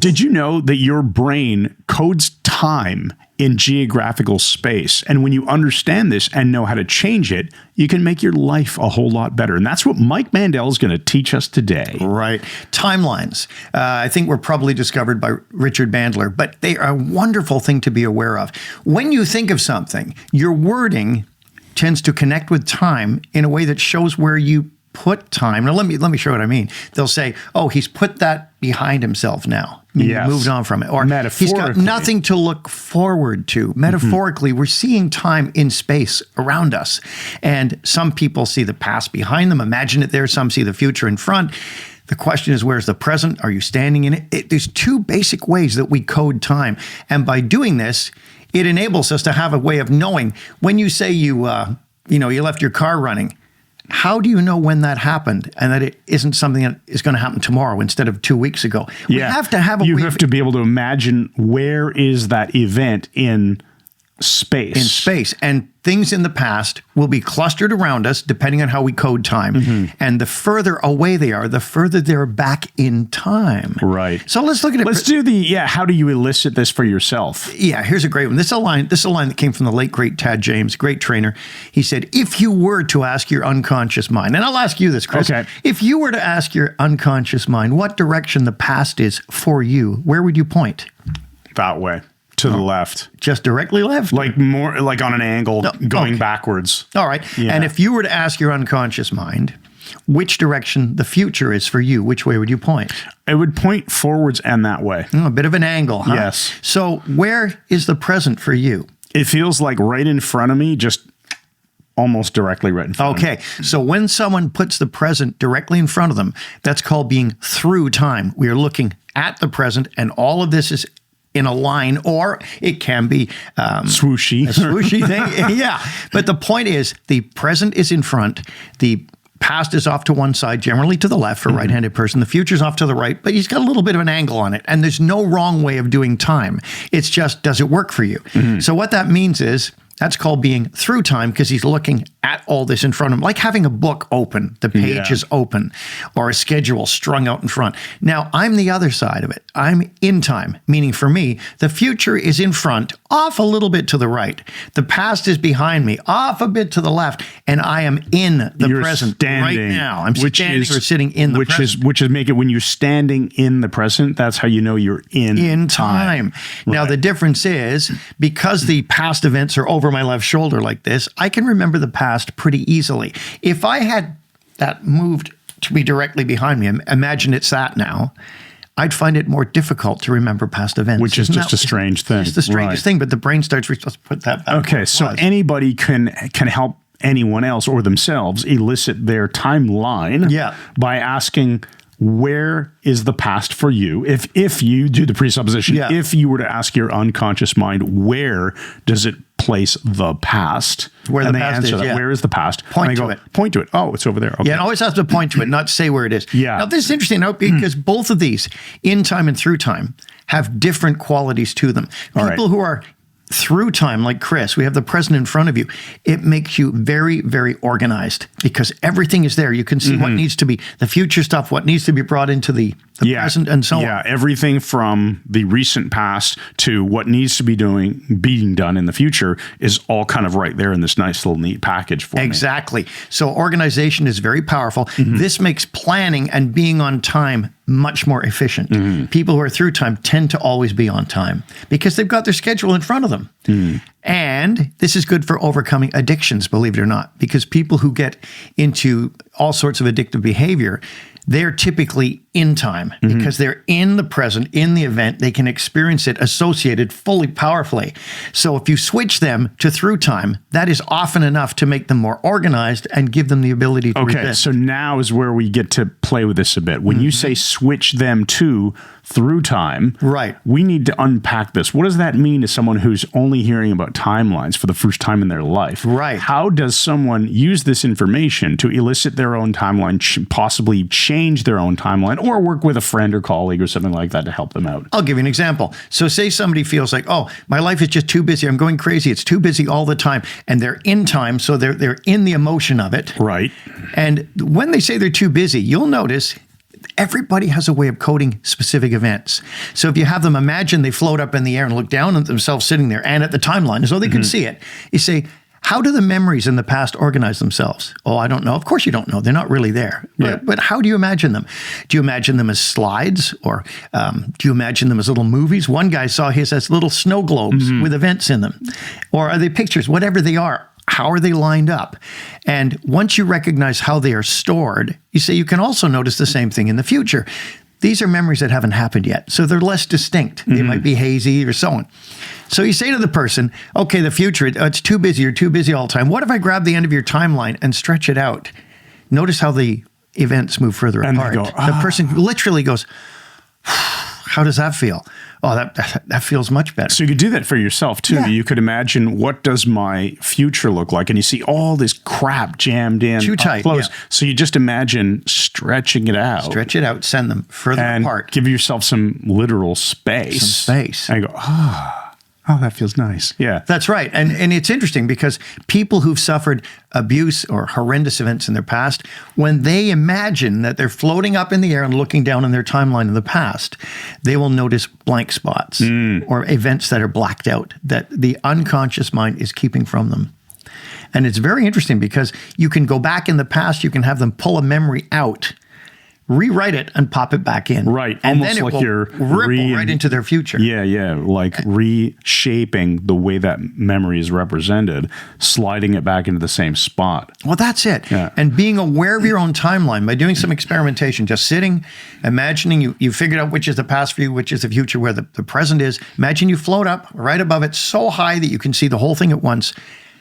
Did you know that your brain codes time in geographical space? And when you understand this and know how to change it, you can make your life a whole lot better. And that's what Mike Mandel is going to teach us today. Right. Timelines. I think were probably discovered by Richard Bandler, but they are a wonderful thing to be aware of. When you think of something, your wording tends to connect with time in a way that shows where you put time. Now, let me show what I mean. They'll say, oh, he's put that behind himself now. Yes. Moved on from it. Or he's got nothing to look forward to. Metaphorically, we're seeing time in space around us. And some people see the past behind them, imagine it there. Some see the future in front. The question is, where's the present? Are you standing in it? There's two basic ways that we code time. And by doing this, it enables us to have a way of knowing when you say you left your car running. How do you know when that happened and that it isn't something that is going to happen tomorrow instead of 2 weeks ago? We have to have You have to be able to imagine where is that event in space. In space. And things in the past will be clustered around us depending on how we code time. And the further away they are, the further they're back in time. Right. So let's look at it. Let's do how do you elicit this for yourself? Yeah, here's a great one. This is a line that came from the late, great Tad James, great trainer. He said, if you were to ask your unconscious mind, and I'll ask you this, Chris. Okay. If you were to ask your unconscious mind what direction the past is for you, where would you point? That way. To the left. Just directly left? Like more like on an angle going backwards. All right. Yeah. And if you were to ask your unconscious mind which direction the future is for you, which way would you point? It would point forwards and that way. A bit of an angle, huh? Yes. So where is the present for you? It feels like right in front of me, just almost directly right in front of me. Okay. So when someone puts the present directly in front of them, that's called being through time. We are looking at the present and all of this is in a line, or it can be swooshy. A swooshy thing. Yeah. But the point is, the present is in front. The past is off to one side, generally to the left for a right-handed person. The future's off to the right, but he's got a little bit of an angle on it. And there's no wrong way of doing time. It's just, does it work for you? So what that means is, that's called being through time because he's looking at all this in front of him, like having a book open. The page is open or a schedule strung out in front. Now, I'm the other side of it. I'm in time, meaning for me, the future is in front, off a little bit to the right. The past is behind me, off a bit to the left, and I am in the present right now. I'm standing or sitting in the present. Which is make it when you're standing in the present, that's how you know you're in time. Now, the difference is because the past events are over my left shoulder like this, I can remember the past pretty easily. If I had that moved to be directly behind me, imagine it's that now, I'd find it more difficult to remember past events. Which is just a strange thing. It's the strangest thing, but the brain starts to put that back. Okay, so anybody can help anyone else or themselves elicit their timeline by asking, where is the past for you? If you do the presupposition, if you were to ask your unconscious mind, where does it place the past? Where the past is, where is the past? Point to it. Point to it. Oh, it's over there. Okay. Yeah, and always have to point to it, not say where it is. Yeah. Now, this is interesting because both of these, in time and through time, have different qualities to them. People who are through time, like Chris, we have the present in front of you. It makes you very, very organized because everything is there. You can see what needs to be, the future stuff, what needs to be brought into the present and so on. Yeah, everything from the recent past to what needs to be being done in the future is all kind of right there in this nice little neat package for me. Exactly. So organization is very powerful. This makes planning and being on time much more efficient. People who are through time tend to always be on time because they've got their schedule in front of them. And this is good for overcoming addictions, believe it or not, because people who get into all sorts of addictive behavior, they're typically in time because they're in the present, in the event. They can experience it associated fully powerfully. So if you switch them to through time, that is often enough to make them more organized and give them the ability to resist. So now is where we get to play with this a bit. When you say switch them to through time, we need to unpack this. What does that mean to someone who's only hearing about timelines for the first time in their life? How does someone use this information to elicit their own timeline, possibly change their own timeline, or work with a friend or colleague or something like that to help them out? I'll give you an example. So say somebody feels like, oh, my life is just too busy. I'm going crazy. It's too busy all the time. And they're in time, so they're in the emotion of it. Right. And when they say they're too busy, you'll notice everybody has a way of coding specific events. So if you have them imagine they float up in the air and look down at themselves sitting there and at the timeline as though they can see it, you say, how do the memories in the past organize themselves? Oh, I don't know. Of course you don't know. They're not really there. Yeah. But how do you imagine them? Do you imagine them as slides, or do you imagine them as little movies? One guy saw his as little snow globes with events in them. Or are they pictures? Whatever they are, how are they lined up? And once you recognize how they are stored, you say you can also notice the same thing in the future. These are memories that haven't happened yet, so they're less distinct. They might be hazy or so on. So you say to the person, okay, the future, it's too busy. You're too busy all the time. What if I grab the end of your timeline and stretch it out? Notice how the events move further apart. The person literally goes, how does that feel? Oh, that feels much better. So you could do that for yourself too. Yeah. You could imagine, what does my future look like? And you see all this crap jammed in too tight, close. Yeah. So you just imagine stretching it out. Stretch it out, send them further apart. Give yourself some literal space. And you go, oh, that feels nice. Yeah. That's right. And it's interesting because people who've suffered abuse or horrendous events in their past, when they imagine that they're floating up in the air and looking down in their timeline in the past, they will notice blank spots or events that are blacked out that the unconscious mind is keeping from them. And it's very interesting because you can go back in the past, you can have them pull a memory out, rewrite it, and pop it back in. Right. And almost then it like will you're ripple right into their future. Yeah. Like reshaping the way that memory is represented, sliding it back into the same spot. Well, that's it. Yeah. And being aware of your own timeline by doing some experimentation, just sitting, imagining you figured out which is the past for you, which is the future, where the present is. Imagine you float up right above it so high that you can see the whole thing at once.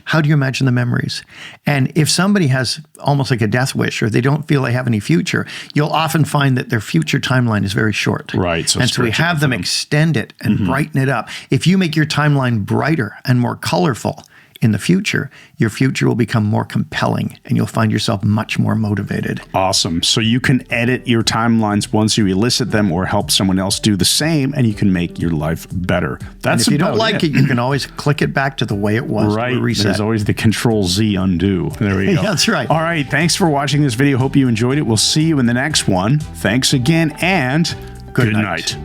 How do you imagine the memories? And if somebody has almost like a death wish, or they don't feel they have any future, you'll often find that their future timeline is very short. Right. So we have them extend it and brighten it up. If you make your timeline brighter and more colorful in the future, your future will become more compelling and you'll find yourself much more motivated. Awesome. So you can edit your timelines once you elicit them, or help someone else do the same, and you can make your life better. And if you don't like it, you can always click it back to the way it was. Right. Reset. There's always the Control-Z undo. There we go. That's right. All right. Thanks for watching this video. Hope you enjoyed it. We'll see you in the next one. Thanks again, and good night.